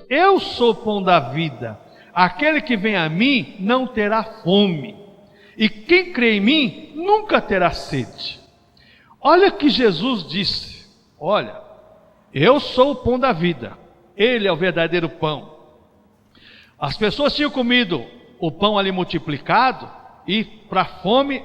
eu sou o pão da vida, aquele que vem a mim não terá fome, e quem crê em mim nunca terá sede. Olha que Jesus disse, olha, eu sou o pão da vida, Ele é o verdadeiro pão. As pessoas tinham comido o pão ali multiplicado, e para a fome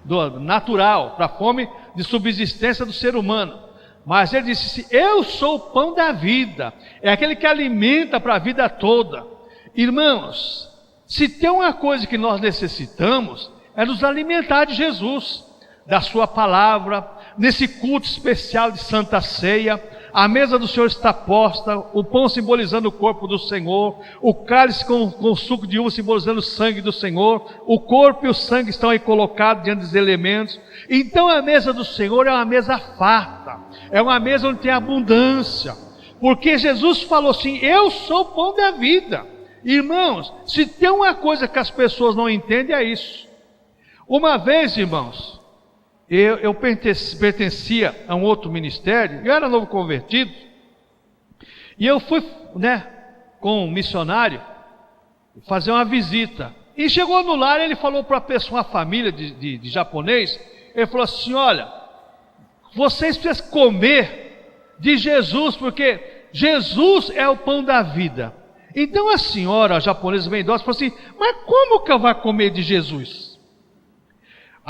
do natural, para a fome de subsistência do ser humano. Mas ele disse, eu sou o pão da vida, é aquele que alimenta para a vida toda. Irmãos, se tem uma coisa que nós necessitamos, é nos alimentar de Jesus, da sua palavra, nesse culto especial de Santa Ceia. A mesa do Senhor está posta, o pão simbolizando o corpo do Senhor, o cálice com suco de uva simbolizando o sangue do Senhor, o corpo e o sangue estão aí colocados diante dos elementos. Então a mesa do Senhor é uma mesa farta, é uma mesa onde tem abundância, porque Jesus falou assim, eu sou o pão da vida. Irmãos, se tem uma coisa que as pessoas não entendem é isso. Uma vez, irmãos, eu pertencia a um outro ministério, eu era novo convertido, e eu fui, com um missionário, fazer uma visita, e chegou no lar, ele falou para uma família de japonês, ele falou assim, olha, vocês precisam comer de Jesus, porque Jesus é o pão da vida. Então a senhora, a japonesa bem idosa, falou assim, mas como que eu vou comer de Jesus?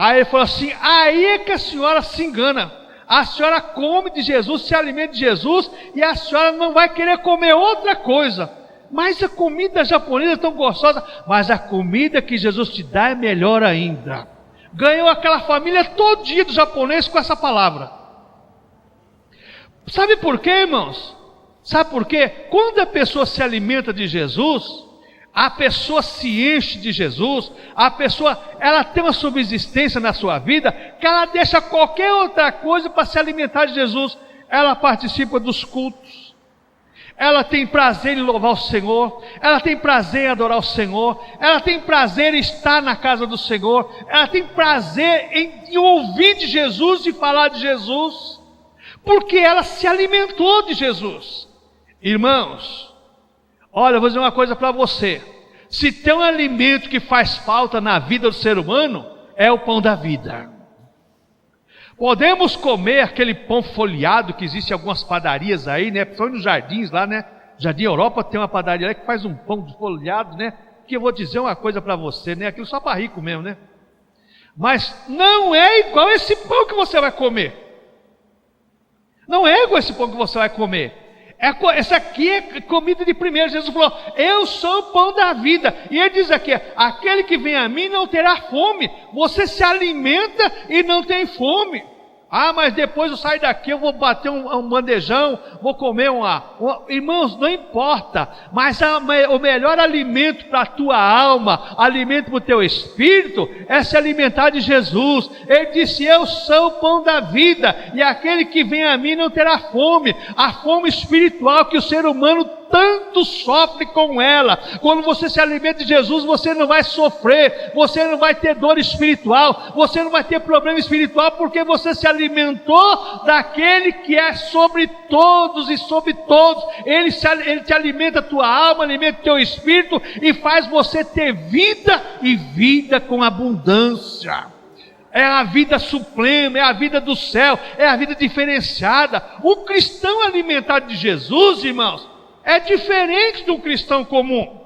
Aí ele falou assim, aí é que a senhora se engana, a senhora come de Jesus, se alimenta de Jesus, e a senhora não vai querer comer outra coisa. Mas a comida japonesa é tão gostosa, mas a comida que Jesus te dá é melhor ainda. Ganhou aquela família todo dia do japonês com essa palavra. Sabe por quê, irmãos? Sabe por quê? Quando a pessoa se alimenta de Jesus, a pessoa se enche de Jesus, a pessoa, ela tem uma subsistência na sua vida, que ela deixa qualquer outra coisa para se alimentar de Jesus. Ela participa dos cultos, ela tem prazer em louvar o Senhor, ela tem prazer em adorar o Senhor, ela tem prazer em estar na casa do Senhor, ela tem prazer em ouvir de Jesus e falar de Jesus, porque ela se alimentou de Jesus. Irmãos, olha, eu vou dizer uma coisa para você, se tem um alimento que faz falta na vida do ser humano, é o pão da vida. Podemos comer aquele pão folheado que existe em algumas padarias aí, principalmente nos jardins lá, Jardim Europa tem uma padaria lá que faz um pão folheado, que eu vou dizer uma coisa para você, aquilo só para rico mesmo, mas não é igual esse pão que você vai comer. Não é igual esse pão que você vai comer. Essa aqui é comida de primeiro. Jesus falou, eu sou o pão da vida. E ele diz aqui, aquele que vem a mim não terá fome. Você se alimenta e não tem fome. Ah, mas depois eu saio daqui, eu vou bater um bandejão, vou comer Irmãos, não importa, mas o melhor alimento para a tua alma, alimento para o teu espírito, é se alimentar de Jesus. Ele disse, eu sou o pão da vida, e aquele que vem a mim não terá fome. A fome espiritual que o ser humano tanto sofre com ela. Quando você se alimenta de Jesus, você não vai sofrer, você não vai ter dor espiritual, você não vai ter problema espiritual, porque você se alimentou daquele que é sobre todos e sobre todos. Ele te alimenta a tua alma, alimenta o teu espírito e faz você ter vida, e vida com abundância. É a vida suprema, é a vida do céu, é a vida diferenciada. O cristão alimentado de Jesus, irmãos, é diferente do cristão comum.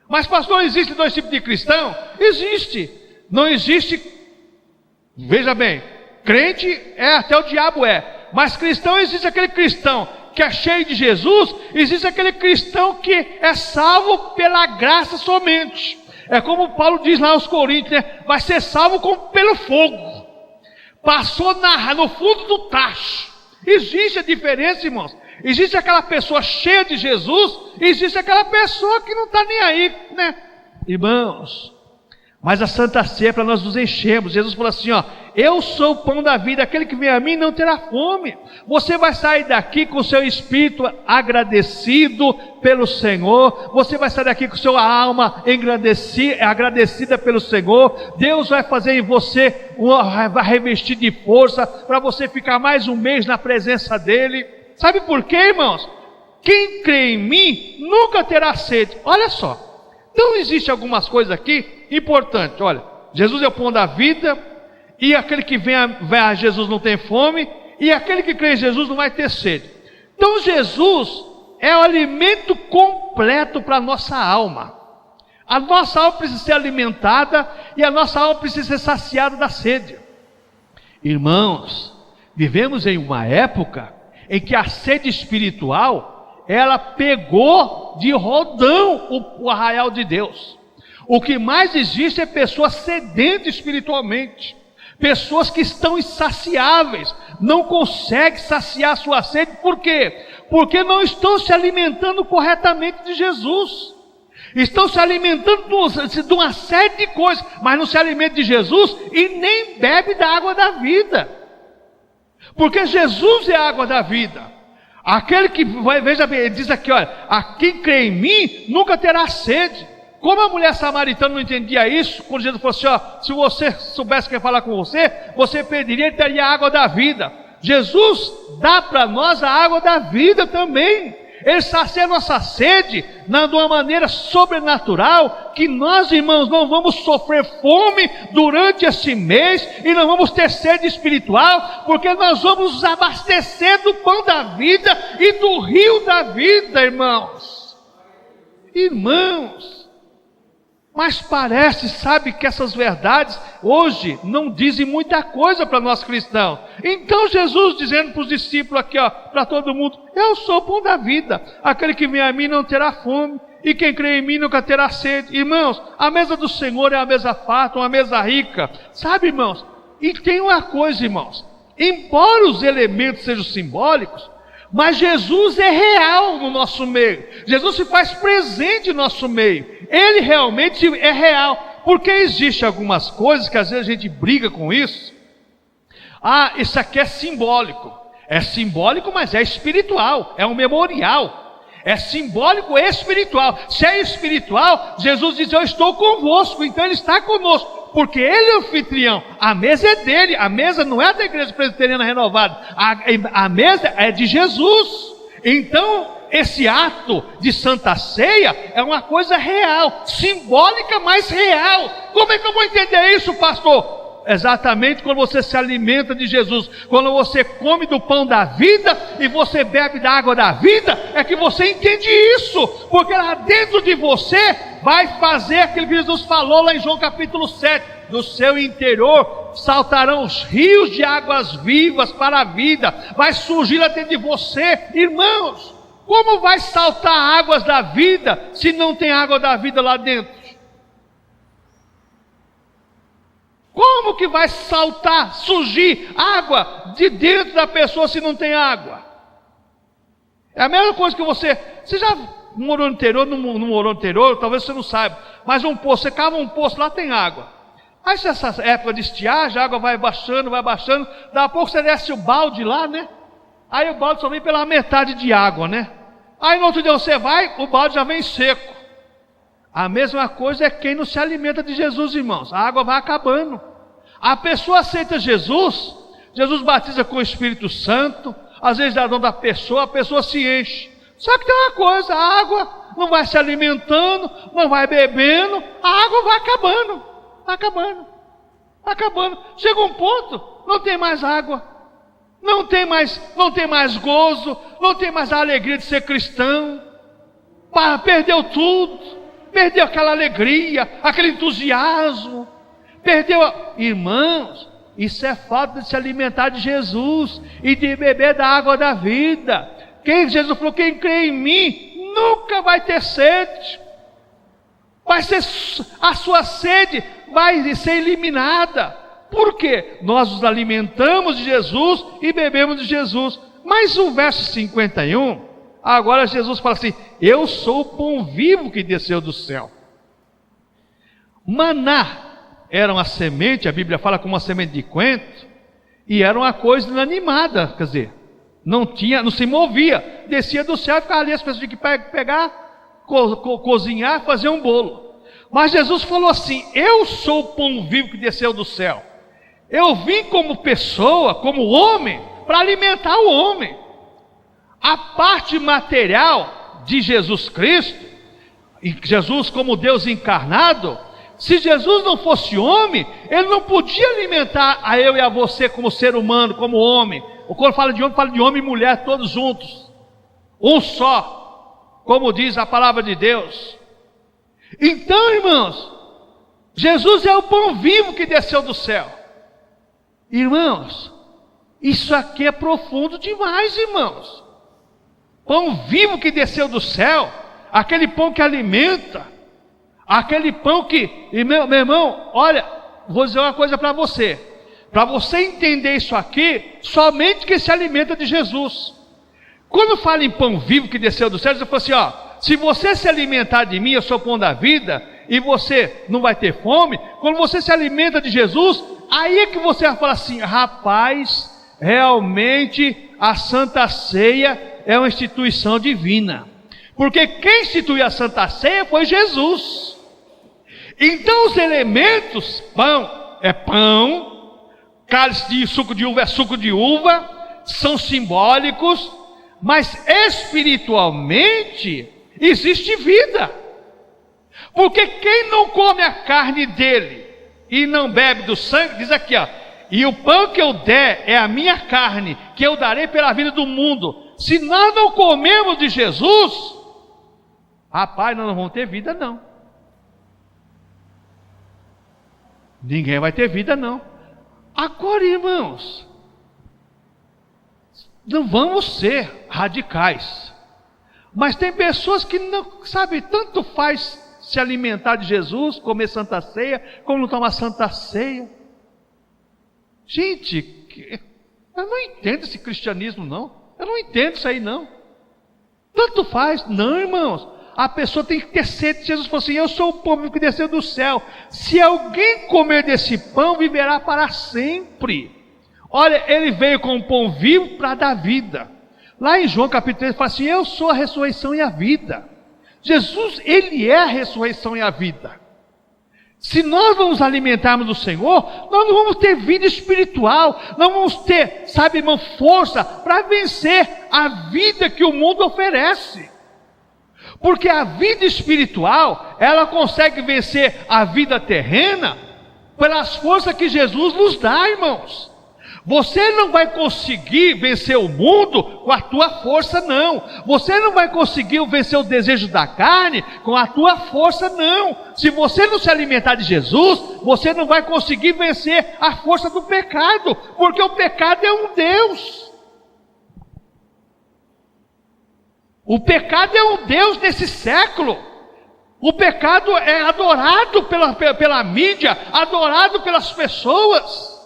Mas pastor, existem dois tipos de cristão? Existe. Não existe, veja bem, crente até o diabo é, mas cristão, existe aquele cristão que é cheio de Jesus, existe aquele cristão que é salvo pela graça somente. É como Paulo diz lá aos Coríntios, vai ser salvo como pelo fogo, passou no fundo do tacho. Existe a diferença, irmãos. Existe aquela pessoa cheia de Jesus, existe aquela pessoa que não está nem aí, Irmãos, mas a Santa Ceia é para nós nos enchermos. Jesus falou assim, eu sou o pão da vida, aquele que vem a mim não terá fome. Você vai sair daqui com o seu espírito agradecido pelo Senhor, você vai sair daqui com sua alma agradecida pelo Senhor. Deus vai fazer em você, vai revestir de força, para você ficar mais um mês na presença dEle. Sabe por quê, irmãos? quem crê em mim nunca terá sede. Olha só. Então existe algumas coisas aqui importantes. Olha, Jesus é o pão da vida, e aquele que vem a Jesus não tem fome, e aquele que crê em Jesus não vai ter sede. Então Jesus é o alimento completo para a nossa alma. A nossa alma precisa ser alimentada, e a nossa alma precisa ser saciada da sede. Irmãos, vivemos em uma época em que a sede espiritual, ela pegou de rodão o arraial de Deus. O que mais existe é pessoas sedentas espiritualmente, pessoas que estão insaciáveis, não conseguem saciar sua sede. Por quê? Porque não estão se alimentando corretamente de Jesus. Estão se alimentando de uma série de coisas, mas não se alimentam de Jesus e nem bebe da água da vida. Porque Jesus é a água da vida. Aquele que, veja bem, ele diz aqui, olha, a quem crê em mim nunca terá sede. Como a mulher samaritana não entendia isso, quando Jesus falou assim, ó, se você soubesse quem falar com você, você pediria e teria a água da vida. Jesus dá para nós a água da vida também. Ele sacia a nossa sede de uma maneira sobrenatural, que nós, irmãos, não vamos sofrer fome durante esse mês, e não vamos ter sede espiritual, porque nós vamos nos abastecer do pão da vida e do rio da vida, irmãos. Irmãos, mas parece, sabe, que essas verdades hoje não dizem muita coisa para nós cristãos. Então Jesus dizendo para os discípulos aqui, ó, para todo mundo, eu sou o pão da vida, aquele que vem a mim não terá fome, e quem crê em mim nunca terá sede. Irmãos, a mesa do Senhor é uma mesa farta, uma mesa rica, sabe, irmãos? E tem uma coisa, irmãos, embora os elementos sejam simbólicos, mas Jesus é real no nosso meio. Jesus se faz presente no nosso meio. Ele realmente é real. Porque existem algumas coisas que às vezes a gente briga com isso. Ah, isso aqui é simbólico. É simbólico, mas é espiritual. É um memorial. É simbólico e espiritual. Se é espiritual, Jesus diz, eu estou convosco. Então Ele está conosco. Porque Ele é o anfitrião, a mesa é dele, a mesa não é da Igreja Presbiteriana Renovada, a mesa é de Jesus. Então esse ato de Santa Ceia é uma coisa real, simbólica, mas real. Como é que eu vou entender isso, pastor? Exatamente quando você se alimenta de Jesus, quando você come do pão da vida e você bebe da água da vida, é que você entende isso, porque lá dentro de você vai fazer aquilo que Jesus falou lá em João capítulo 7, do seu interior saltarão os rios de águas vivas para a vida, vai surgir lá dentro de você. Irmãos, como vai saltar águas da vida se não tem água da vida lá dentro? Como que vai saltar, surgir água de dentro da pessoa se não tem água? É a mesma coisa que você já morou no interior, não morou no interior, talvez você não saiba, mas um poço, você cava um poço, lá tem água. Aí se essa época de estiagem, a água vai baixando, daqui a pouco você desce o balde lá, né? Aí o balde só vem pela metade de água, né? Aí no outro dia você vai, o balde já vem seco. A mesma coisa é quem não se alimenta de Jesus, irmãos. A água vai acabando. A pessoa aceita Jesus, Jesus batiza com o Espírito Santo, às vezes dá dom da pessoa, a pessoa se enche. Só que tem uma coisa, a água não vai se alimentando, não vai bebendo, a água vai acabando. Chega um ponto, não tem mais água, não tem mais gozo, não tem mais a alegria de ser cristão. Perdeu tudo, perdeu aquela alegria, aquele entusiasmo, irmãos, isso é falta de se alimentar de Jesus e de beber da água da vida. Jesus falou, quem crê em mim nunca vai ter sede, a sua sede vai ser eliminada. Por quê? Nós nos alimentamos de Jesus e bebemos de Jesus. Mas o verso 51, agora Jesus fala assim, eu sou o pão vivo que desceu do céu. Maná era uma semente, a Bíblia fala como uma semente de coentro, e era uma coisa inanimada, quer dizer, não se movia, descia do céu e ficava ali, as pessoas tinham que pegar, cozinhar, fazer um bolo. Mas Jesus falou assim, eu sou o pão vivo que desceu do céu. Eu vim como pessoa, como homem, para alimentar o homem. A parte material de Jesus Cristo, e Jesus como Deus encarnado, se Jesus não fosse homem, ele não podia alimentar a eu e a você como ser humano, como homem. Ou quando fala de homem e mulher todos juntos, um só, como diz a palavra de Deus. Então, irmãos, Jesus é o pão vivo que desceu do céu. Irmãos, isso aqui é profundo demais, irmãos. Pão vivo que desceu do céu, aquele pão que alimenta, aquele pão que... E meu irmão, olha, vou dizer uma coisa para você entender isso aqui, somente que se alimenta de Jesus. Quando fala em pão vivo que desceu do céu, eu falo assim, ó, se você se alimentar de mim, eu sou o pão da vida, e você não vai ter fome. Quando você se alimenta de Jesus, aí é que você vai falar assim, rapaz, realmente a Santa Ceia é uma instituição divina, porque quem instituiu a Santa Ceia foi Jesus. Então os elementos, pão é pão, cálice de suco de uva é suco de uva, são simbólicos, mas espiritualmente existe vida, porque quem não come a carne dele e não bebe do sangue, diz aqui, ó, e o pão que eu der é a minha carne, que eu darei pela vida do mundo. Se nós não comemos de Jesus, rapaz, nós não vamos ter vida não. Ninguém vai ter vida não. Agora, irmãos, não vamos ser radicais, mas tem pessoas que não, sabe, tanto faz se alimentar de Jesus, comer Santa Ceia, como não tomar Santa Ceia. Gente, eu não entendo esse cristianismo não, eu não entendo isso aí não. Tanto faz, não, irmãos. A pessoa tem que ter sede. Jesus falou assim, eu sou o pão que desceu do céu, se alguém comer desse pão, viverá para sempre. Olha, ele veio com um pão vivo para dar vida. Lá em João capítulo 3, ele fala assim, eu sou a ressurreição e a vida. Jesus, ele é a ressurreição e a vida. Se nós vamos alimentarmos do Senhor, nós não vamos ter vida espiritual, não vamos ter, sabe, irmão, força para vencer a vida que o mundo oferece. Porque a vida espiritual, ela consegue vencer a vida terrena pelas forças que Jesus nos dá, irmãos. Você não vai conseguir vencer o mundo com a tua força, não. Você não vai conseguir vencer o desejo da carne com a tua força, não. Se você não se alimentar de Jesus, você não vai conseguir vencer a força do pecado, porque o pecado é um Deus. O pecado é um Deus nesse século. O pecado é adorado pela mídia, adorado pelas pessoas.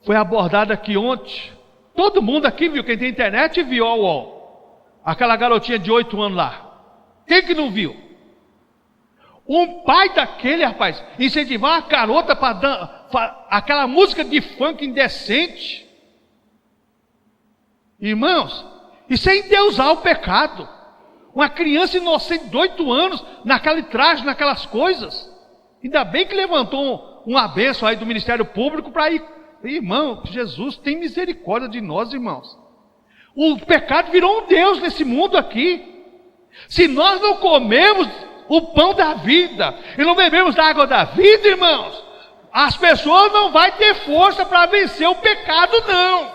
Foi abordado aqui ontem. Todo mundo aqui viu, quem tem internet viu ao UOL. Aquela garotinha de 8 anos lá. Quem que não viu? Um pai daquele, rapaz, incentivar uma garota para aquela música de funk indecente. Irmãos, isso é endeusar o pecado. Uma criança inocente de 8 anos, naquele traje, naquelas coisas. Ainda bem que levantou uma bênção aí do Ministério Público para ir. Irmão, Jesus tem misericórdia de nós, irmãos. O pecado virou um Deus nesse mundo aqui. Se nós não comemos o pão da vida e não bebemos da água da vida, irmãos, as pessoas não vão ter força para vencer o pecado, não.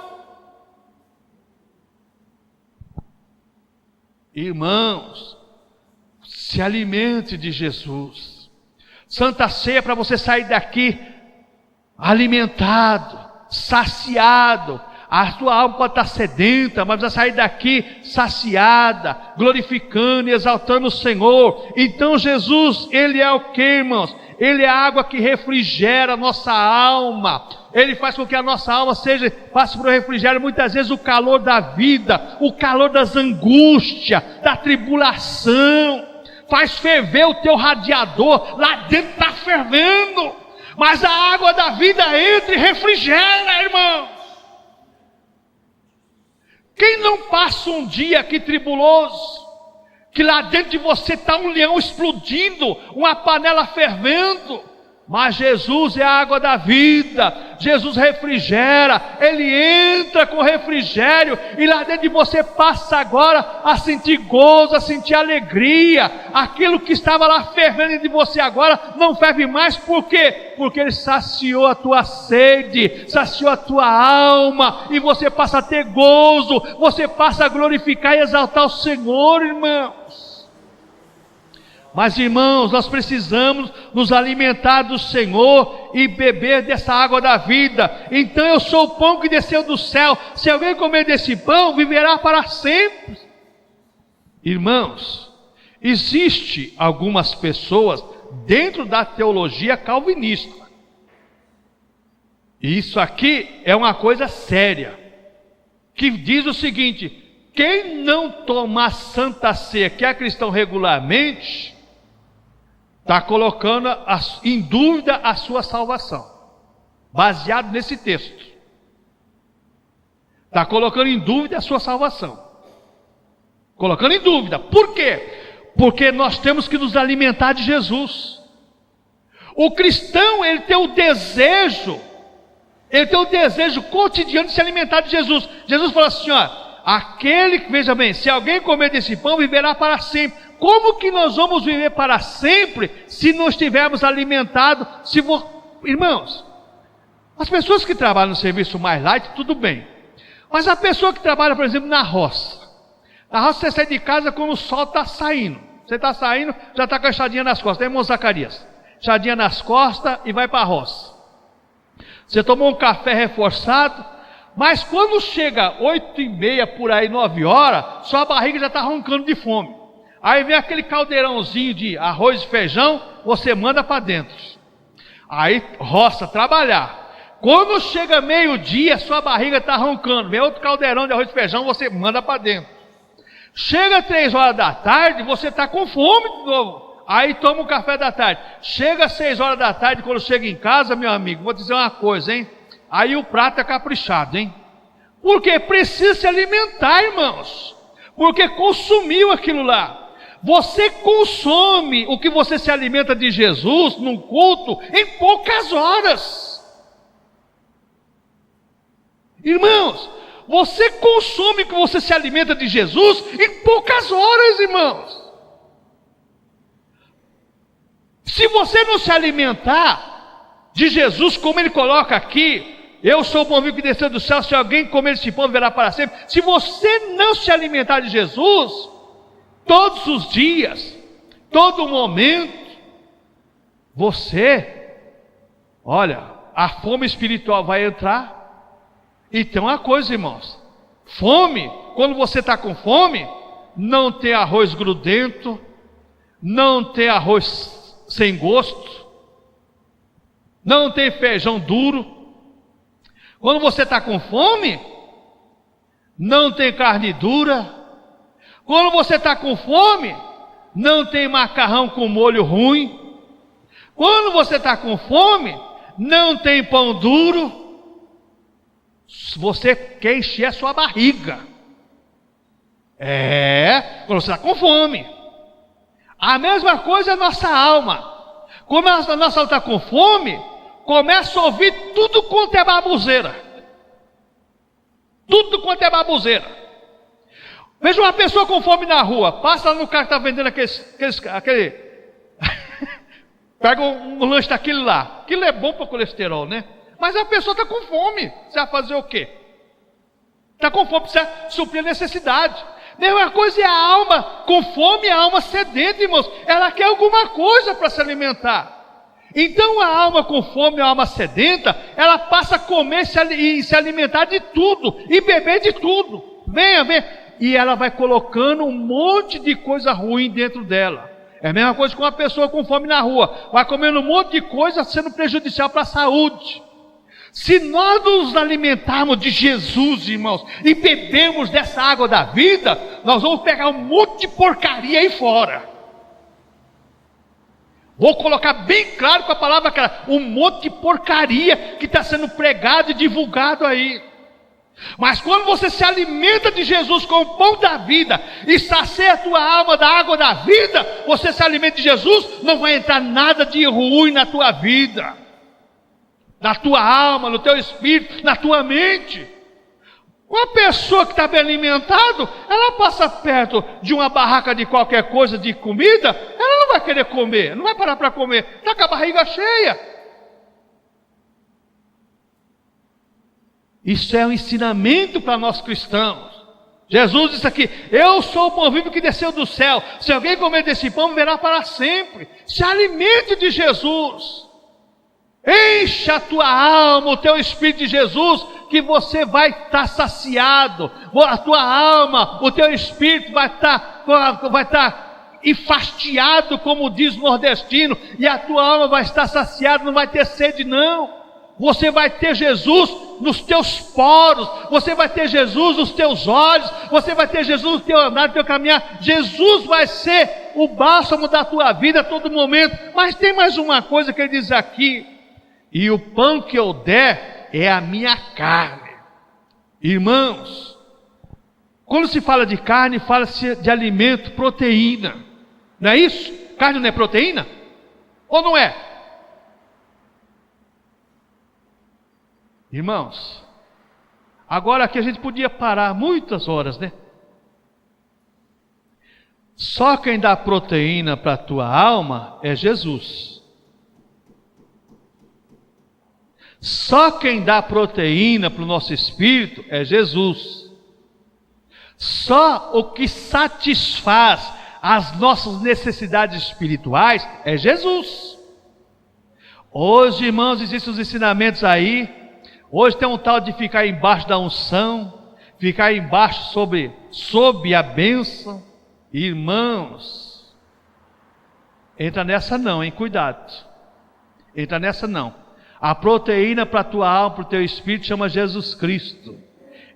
Irmãos, se alimente de Jesus. Santa Ceia para você sair daqui alimentado, saciado. A tua alma pode estar sedenta, mas vai sair daqui saciada, glorificando e exaltando o Senhor. Então Jesus, Ele é o que, irmãos? Ele é a água que refrigera a nossa alma. Ele faz com que a nossa alma passe por um refrigério, muitas vezes o calor da vida, o calor das angústias, da tribulação. Faz ferver o teu radiador, lá dentro está fervendo. Mas a água da vida entra e refrigera, irmão. Quem não passa um dia aqui tribuloso, que lá dentro de você está um leão explodindo, uma panela fervendo, Mas Jesus é a água da vida, Jesus refrigera, Ele entra com refrigério, e lá dentro de você passa agora a sentir gozo, a sentir alegria. Aquilo que estava lá fervendo dentro de você agora, não ferve mais. Por quê? Porque Ele saciou a tua sede, saciou a tua alma, e você passa a ter gozo, você passa a glorificar e exaltar o Senhor, irmãos. Mas, irmãos, nós precisamos nos alimentar do Senhor e beber dessa água da vida. Então eu sou o pão que desceu do céu. Se alguém comer desse pão, viverá para sempre. Irmãos, existe algumas pessoas dentro da teologia calvinista. E isso aqui é uma coisa séria, que diz o seguinte: quem não tomar Santa Ceia, que é cristão regularmente, está colocando em dúvida a sua salvação, baseado nesse texto. Está colocando em dúvida a sua salvação, colocando em dúvida. Por quê? Porque nós temos que nos alimentar de Jesus. O cristão, ele tem o desejo cotidiano de se alimentar de Jesus. Jesus falou assim, ó: aquele que, veja bem, se alguém comer desse pão, viverá para sempre. Como que nós vamos viver para sempre se não estivermos alimentados? Irmãos, as pessoas que trabalham no serviço mais light, tudo bem. Mas a pessoa que trabalha, por exemplo, na roça você sai de casa quando o sol está saindo. Você está saindo, já está com a enxadinha nas costas, irmão Zacarias? Enxadinha nas costas e vai para a roça. Você tomou um café reforçado, mas quando chega 8h30, por aí 9 horas, sua barriga já está roncando de fome. Aí vem aquele caldeirãozinho de arroz e feijão, você manda para dentro. Aí roça, trabalhar. Quando chega meio-dia, sua barriga está roncando, vem outro caldeirão de arroz e feijão, você manda para dentro. Chega 3 horas da tarde, você está com fome de novo. Aí toma um café da tarde. Chega 6 horas da tarde, quando chega em casa, meu amigo, vou dizer uma coisa, hein? Aí o prato é caprichado, hein? Porque precisa se alimentar, irmãos. Porque consumiu aquilo lá. Você consome o que você se alimenta de Jesus num culto em poucas horas. Irmãos, você consome o que você se alimenta de Jesus em poucas horas, irmãos. Se você não se alimentar de Jesus, como Ele coloca aqui, eu sou o pão vivo que desceu do céu, se alguém comer esse pão, viverá para sempre. Se você não se alimentar de Jesus, todos os dias, todo momento, olha, a fome espiritual vai entrar. E tem uma coisa, irmãos: fome, quando você está com fome, não tem arroz grudento, não tem arroz sem gosto, não tem feijão duro. Quando você está com fome, não tem carne dura. Quando você está com fome, não tem macarrão com molho ruim. Quando você está com fome, não tem pão duro. Você quer encher a sua barriga. Quando você está com fome. A mesma coisa é a nossa alma. Quando a nossa alma está com fome, começa a ouvir tudo quanto é baboseira. Tudo quanto é baboseira. Veja uma pessoa com fome na rua, passa lá no cara que está vendendo aquele pega um lanche daquele lá. Aquilo é bom para o colesterol, né? Mas a pessoa está com fome. Você vai fazer o quê? Está com fome, precisa suprir a necessidade. Mesma coisa é a alma com fome, a alma sedenta, irmãos. Ela quer alguma coisa para se alimentar. Então a alma com fome, a alma sedenta, ela passa a comer e se alimentar de tudo, e beber de tudo. Venha. E ela vai colocando um monte de coisa ruim dentro dela. É a mesma coisa com uma pessoa com fome na rua. Vai comendo um monte de coisa sendo prejudicial para a saúde. Se nós nos alimentarmos de Jesus, irmãos, e bebermos dessa água da vida, nós vamos pegar um monte de porcaria aí fora. Vou colocar bem claro com a palavra, cara, um monte de porcaria que está sendo pregado e divulgado aí. Mas quando você se alimenta de Jesus com o pão da vida e sacia a tua alma da água da vida, você se alimenta de Jesus, não vai entrar nada de ruim na tua vida, na tua alma, no teu espírito, na tua mente. Uma pessoa que está bem alimentada, ela passa perto de uma barraca de qualquer coisa, de comida, ela não vai querer comer, não vai parar para comer, está com a barriga cheia. Isso é um ensinamento para nós cristãos. Jesus disse aqui: eu sou o pão vivo que desceu do céu. Se alguém comer desse pão, viverá para sempre. Se alimente de Jesus. Encha a tua alma, o teu espírito de Jesus, que você vai estar saciado. A tua alma, o teu espírito vai estar enfastiado, como diz o nordestino, e a tua alma vai estar saciada, não vai ter sede não. Você vai ter Jesus nos teus poros, você vai ter Jesus nos teus olhos, você vai ter Jesus no teu andar, no teu caminhar. Jesus vai ser o bálsamo da tua vida a todo momento. Mas tem mais uma coisa que ele diz aqui: e o pão que eu der é a minha carne. Irmãos, quando se fala de carne, fala-se de alimento, proteína. Não é isso? Carne não é proteína? Ou não é? Irmãos, agora aqui a gente podia parar muitas horas, né? Só quem dá proteína para a tua alma é Jesus. Só quem dá proteína para o nosso espírito é Jesus. Só o que satisfaz as nossas necessidades espirituais é Jesus. Hoje, irmãos, existem os ensinamentos aí. Hoje tem um tal de ficar embaixo da unção, ficar embaixo sob a bênção. Irmãos, entra nessa não, hein? Cuidado. Entra nessa não. A proteína para a tua alma, para o teu espírito, chama Jesus Cristo.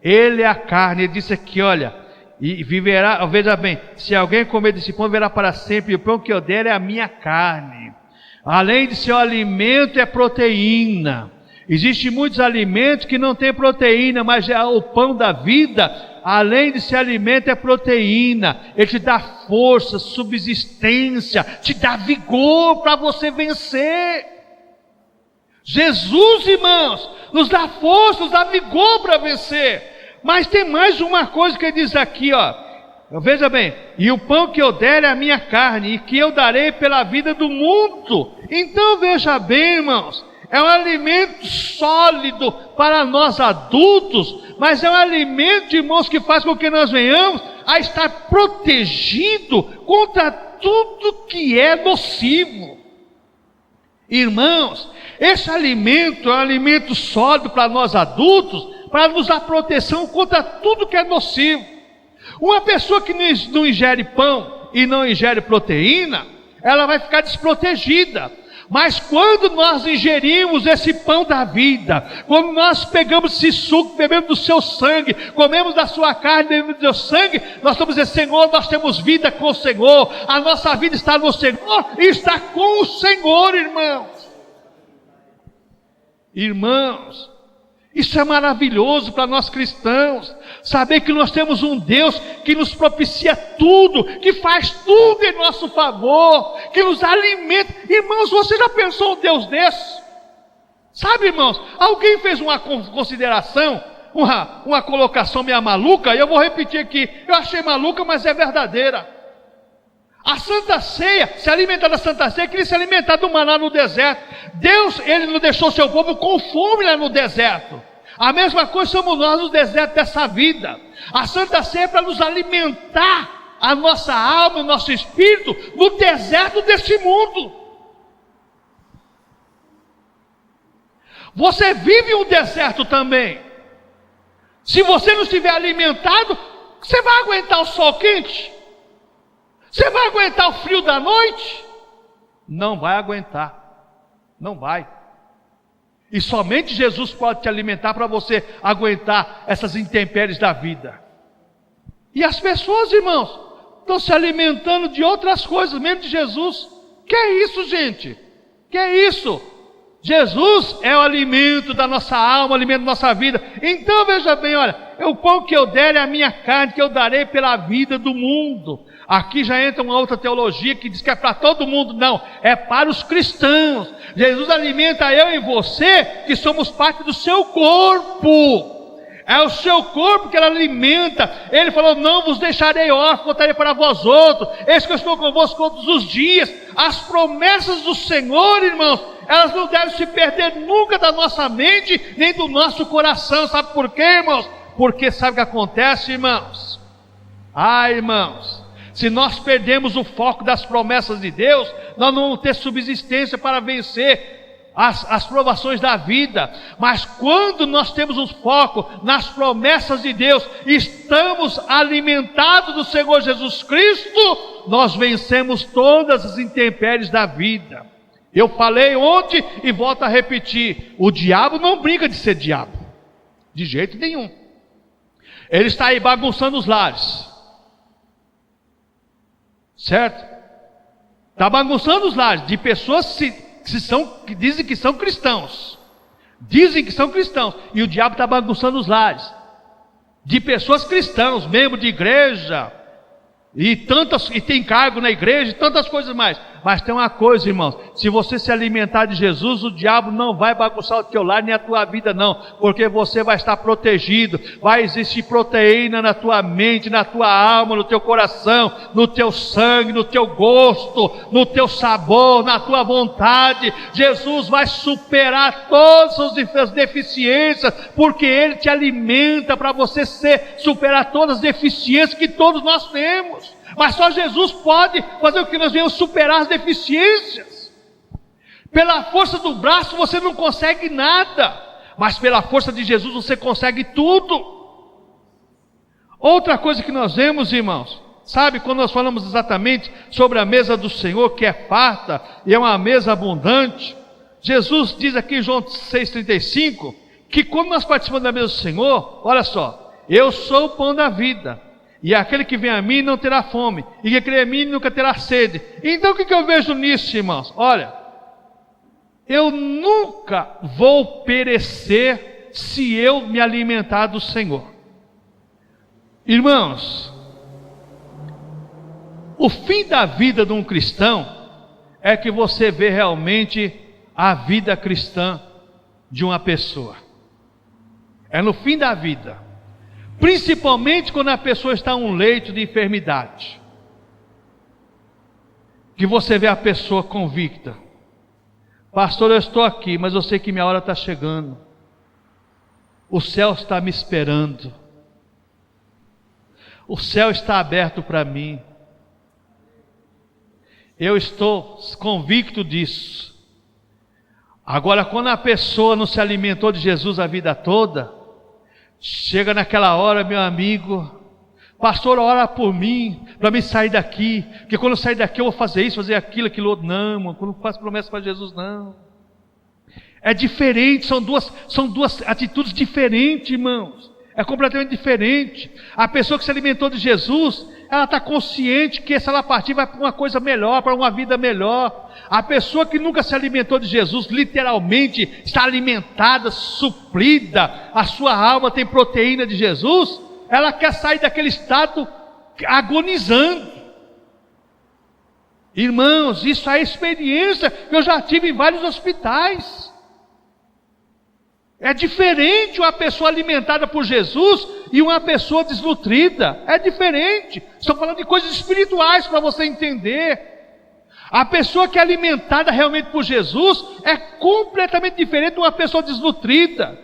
Ele é a carne. Ele disse aqui, olha, e viverá, veja bem, se alguém comer desse pão, viverá para sempre, e o pão que eu der é a minha carne. Além de ser o alimento, é proteína. Existem muitos alimentos que não têm proteína, mas o pão da vida, além de ser alimento, é proteína. Ele te dá força, subsistência, te dá vigor para você vencer. Jesus, irmãos, nos dá força, nos dá vigor para vencer. Mas tem mais uma coisa que ele diz aqui, ó. Veja bem, e o pão que eu der é a minha carne, e que eu darei pela vida do mundo. Então veja bem, irmãos, é um alimento sólido para nós adultos, mas é um alimento, irmãos, que faz com que nós venhamos a estar protegido contra tudo que é nocivo. Irmãos, esse alimento é um alimento sólido para nós adultos, para nos dar proteção contra tudo que é nocivo. Uma pessoa que não ingere pão e não ingere proteína, ela vai ficar desprotegida. Mas quando nós ingerimos esse pão da vida, quando nós pegamos esse suco, bebemos do seu sangue, comemos da sua carne, bebemos do seu sangue, nós estamos dizendo: Senhor, nós temos vida com o Senhor, a nossa vida está no Senhor e está com o Senhor, irmãos. Irmãos, isso é maravilhoso para nós cristãos, saber que nós temos um Deus que nos propicia tudo, que faz tudo em nosso favor, que nos alimenta. Irmãos, você já pensou um Deus desse? Sabe, irmãos, alguém fez uma consideração, uma colocação meio maluca, e eu vou repetir aqui, eu achei maluca, mas é verdadeira. A Santa Ceia, se alimentar da Santa Ceia, queria se alimentar do maná no deserto. Deus, Ele não deixou seu povo com fome lá no deserto. A mesma coisa somos nós no deserto dessa vida. A Santa Ceia é para nos alimentar a nossa alma, o nosso espírito, no deserto desse mundo. Você vive um deserto também. Se você não estiver alimentado, você vai aguentar o sol quente? Você vai aguentar o frio da noite? Não vai aguentar. Não vai. E somente Jesus pode te alimentar para você aguentar essas intempéries da vida. E as pessoas, irmãos, estão se alimentando de outras coisas, menos de Jesus. Que é isso, gente? Que é isso? Jesus é o alimento da nossa alma, o alimento da nossa vida. Então veja bem, olha, o pão que eu der é a minha carne, que eu darei pela vida do mundo. Aqui já entra uma outra teologia que diz que é para todo mundo. Não, é para os cristãos. Jesus alimenta eu e você, que somos parte do seu corpo. É o seu corpo que ele alimenta. Ele falou: não vos deixarei órfãos, voltarei para vós outros. Eis que eu estou convosco todos os dias. As promessas do Senhor, irmãos, elas não devem se perder nunca da nossa mente, nem do nosso coração. Sabe por quê, irmãos? Porque sabe o que acontece, irmãos? Irmãos, se nós perdemos o foco das promessas de Deus, nós não vamos ter subsistência para vencer as provações da vida. Mas quando nós temos um foco nas promessas de Deus, estamos alimentados do Senhor Jesus Cristo, nós vencemos todas as intempéries da vida. Eu falei ontem e volto a repetir: o diabo não brinca de ser diabo, de jeito nenhum. Ele está aí bagunçando os lares, certo? Está bagunçando os lares de pessoas que dizem que são cristãos. Dizem que são cristãos. E o diabo está bagunçando os lares de pessoas cristãs, membros de igreja, e tem cargo na igreja, e tantas coisas mais. Mas tem uma coisa, irmãos: se você se alimentar de Jesus, o diabo não vai bagunçar o teu lar nem a tua vida, não, porque você vai estar protegido. Vai existir proteína na tua mente, na tua alma, no teu coração, no teu sangue, no teu gosto, no teu sabor, na tua vontade. Jesus vai superar todas as deficiências, porque Ele te alimenta para você superar todas as deficiências que todos nós temos. Mas só Jesus pode fazer o que nós venhamos superar as deficiências. Pela força do braço você não consegue nada, mas pela força de Jesus você consegue tudo. Outra coisa que nós vemos, irmãos, sabe, quando nós falamos exatamente sobre a mesa do Senhor, que é farta e é uma mesa abundante, Jesus diz aqui em João 6,35, que quando nós participamos da mesa do Senhor, olha só: eu sou o pão da vida, e aquele que vem a mim não terá fome, e que crê em mim nunca terá sede. Então o que eu vejo nisso, irmãos? Olha, eu nunca vou perecer se eu me alimentar do Senhor. Irmãos, o fim da vida de um cristão é que você vê realmente a vida cristã de uma pessoa. É no fim da vida, principalmente quando a pessoa está em um leito de enfermidade, que você vê a pessoa convicta: pastor, eu estou aqui, mas eu sei que minha hora está chegando, o céu está me esperando, o céu está aberto para mim, eu estou convicto disso. Agora, quando a pessoa não se alimentou de Jesus a vida toda, chega naquela hora, meu amigo: pastor, ora por mim, para me sair daqui, porque quando eu sair daqui eu vou fazer isso, fazer aquilo, aquilo outro. Não, irmão, quando eu faço promessa para Jesus, não. É diferente, são duas atitudes diferentes, irmãos. É completamente diferente. A pessoa que se alimentou de Jesus, ela está consciente que se ela partir vai para uma coisa melhor, para uma vida melhor. A pessoa que nunca se alimentou de Jesus, literalmente está alimentada, suprida, a sua alma tem proteína de Jesus, ela quer sair daquele estado agonizando. Irmãos, isso é experiência que eu já tive em vários hospitais. É diferente uma pessoa alimentada por Jesus e uma pessoa desnutrida. É diferente. Estou falando de coisas espirituais para você entender. A pessoa que é alimentada realmente por Jesus é completamente diferente de uma pessoa desnutrida.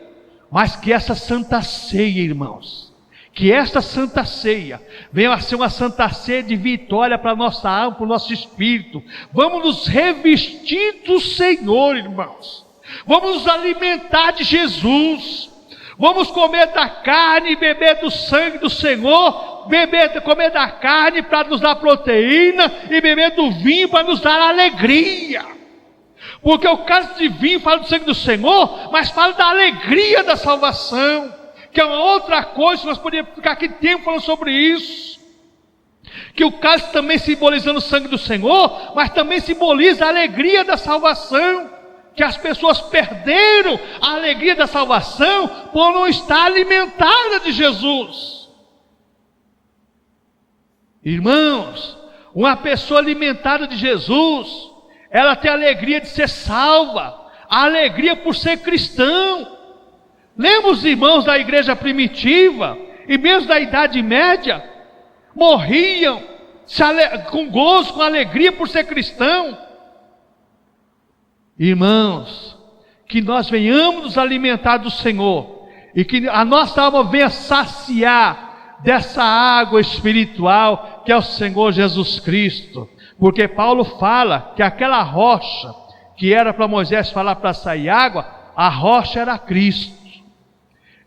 Mas que essa santa ceia, irmãos, que esta santa ceia venha a ser uma santa ceia de vitória para a nossa alma, para o nosso espírito. Vamos nos revestir do Senhor, irmãos. Vamos nos alimentar de Jesus. Vamos comer da carne e beber do sangue do Senhor. Comer da carne para nos dar proteína e beber do vinho para nos dar alegria. Porque o cálice de vinho fala do sangue do Senhor, mas fala da alegria da salvação, que é uma outra coisa. Nós poderíamos ficar aqui tempo falando sobre isso. Que o cálice também simbolizando o sangue do Senhor, mas também simboliza a alegria da salvação. que as pessoas perderam a alegria da salvação por não estar alimentada de Jesus. Irmãos, uma pessoa alimentada de Jesus, ela tem a alegria de ser salva, a alegria por ser cristão. Lembra os irmãos da igreja primitiva, e mesmo da Idade Média, morriam com gozo, com alegria por ser cristão. Irmãos, que nós venhamos nos alimentar do Senhor, e que a nossa alma venha saciar dessa água espiritual que é o Senhor Jesus Cristo. Porque Paulo fala que aquela rocha que era para Moisés falar para sair água, a rocha era Cristo.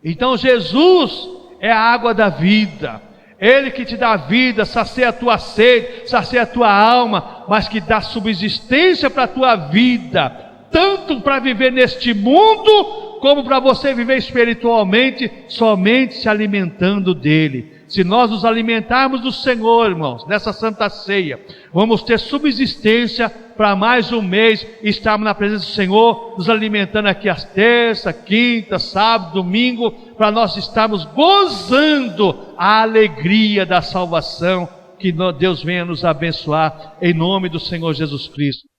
Então Jesus é a água da vida, Ele que te dá vida, sacia a tua sede, sacia a tua alma, mas que dá subsistência para a tua vida, tanto para viver neste mundo, como para você viver espiritualmente, somente se alimentando dEle. Se nós nos alimentarmos do Senhor, irmãos, nessa santa ceia, vamos ter subsistência para mais um mês, estarmos na presença do Senhor, nos alimentando aqui às terça, quinta, sábado, domingo, para nós estarmos gozando a alegria da salvação, que Deus venha nos abençoar, em nome do Senhor Jesus Cristo.